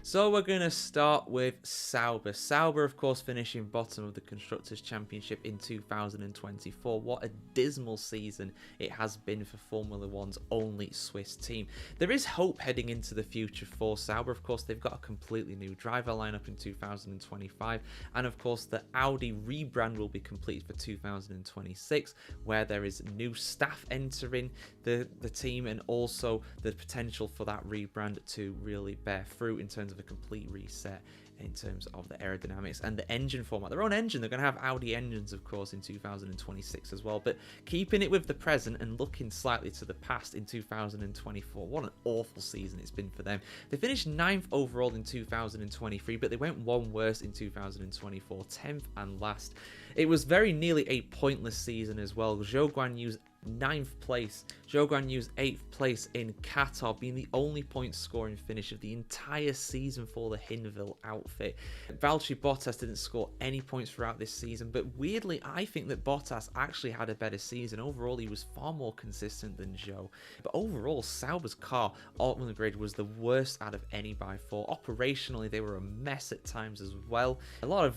So we're going to start with Sauber. Sauber, of course, finishing bottom of the Constructors' Championship in 2024. What a dismal season it has been for Formula One's only Swiss team. There is hope heading into the future for Sauber. Of course, they've got a completely new driver lineup in 2025. And of course, the Audi rebrand will be completed for 2026, where there is new staff entering the team, and also the potential for that rebrand to really bear fruit in terms of a complete reset in terms of the aerodynamics and the engine format. Their own engine, they're going to have Audi engines, of course, in 2026 as well. But keeping it with the present and looking slightly to the past in 2024, what an awful season it's been for them. They finished 9th overall in 2023, but they went one worse in 2024, 10th and last. It was very nearly a pointless season as well. Zhou Guanyu's 9th place, Zhou Guanyu's 8th place in Qatar, being the only point scoring finish of the entire season for the Hinwil outfit. Valtteri Bottas didn't score any points throughout this season, but weirdly I think that Bottas actually had a better season. Overall he was far more consistent than Zhou, but overall Sauber's car on the grid was the worst out of any by far. Operationally they were a mess at times as well. A lot of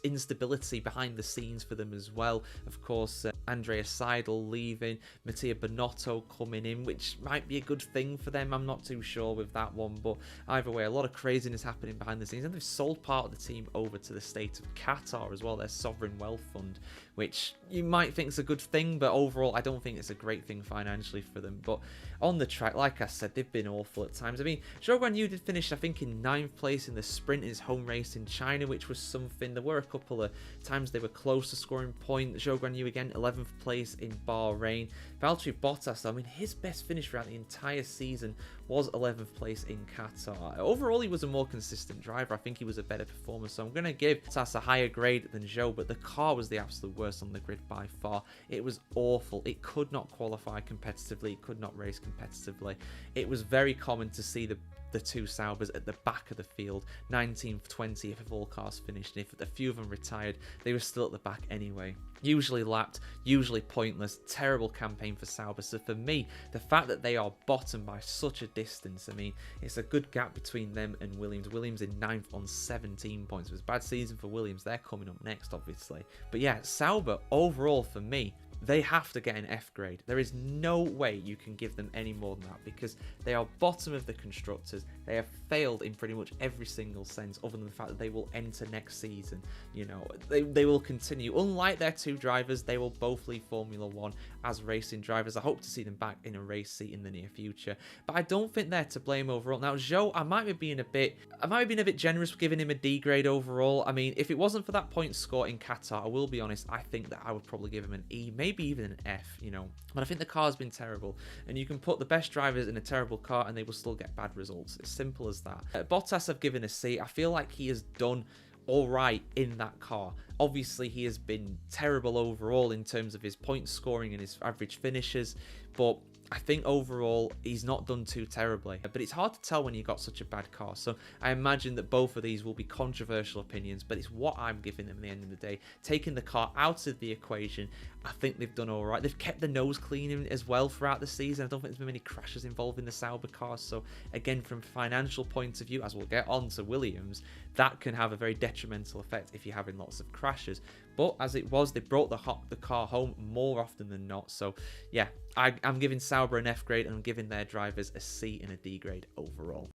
instability behind the scenes for them as well. Of course, Andrea Seidel leaving, Mattia Binotto coming in, which might be a good thing for them. I'm not too sure with that one, but either way, a lot of craziness happening behind the scenes. And they've sold part of the team over to the state of Qatar as well, their sovereign wealth fund, which you might think is a good thing, but overall, I don't think it's a great thing financially for them. But on the track, like I said, they've been awful at times. I mean, Zhou Guanyu did finish, I think, in 9th place in the sprint in his home race in China, which was something. There were a couple of times they were close to scoring points. Zhou Guanyu again, 11th place in Bahrain. Valtteri Bottas, I mean, his best finish throughout the entire season was 11th place in Qatar. Overall, he was a more consistent driver. I think he was a better performer, so I'm going to give Bottas a higher grade than Zhou, but the car was the absolute worst on the grid by far. It was awful. It could not qualify competitively. It could not race competitively. It was very common to see the two Saubers at the back of the field, 19th, 20th if all cars finished, and if a few of them retired, they were still at the back anyway. Usually lapped, usually pointless, terrible campaign for Sauber. So for me, the fact that they are bottom by such a distance, I mean, it's a good gap between them and Williams. Williams in 9th on 17 points. It was a bad season for Williams. They're coming up next, obviously. But yeah, Sauber, overall for me, they have to get an F grade. There is no way you can give them any more than that, because they are bottom of the constructors. They have failed in pretty much every single sense, other than the fact that they will enter next season. You know, they will continue. Unlike their two drivers, they will both leave Formula One as racing drivers. I hope to see them back in a race seat in the near future, but I don't think they're to blame overall. Now, Zhou, I might be being a bit generous giving him a D grade overall. I mean, if it wasn't for that point score in Qatar, I will be honest, I think that I would probably give him an E, maybe even an F, you know. But I think the car's been terrible, and you can put the best drivers in a terrible car and they will still get bad results. It's simple as that. Bottas I've given a C. I feel like he has done all right in that car. Obviously, he has been terrible overall in terms of his point scoring and his average finishes, but I think overall he's not done too terribly. But it's hard to tell when you've got such a bad car, so I imagine that both of these will be controversial opinions, but it's what I'm giving them at the end of the day. Taking the car out of the equation, I think they've done all right. They've kept the nose clean as well throughout the season. I don't think there's been many crashes involving the Sauber cars, so again, from a financial point of view, as we'll get on to Williams, that can have a very detrimental effect if you're having lots of crashes. But as it was, they brought the car home more often than not. So yeah, I'm giving Sauber an F grade, and I'm giving their drivers a C and a D grade overall.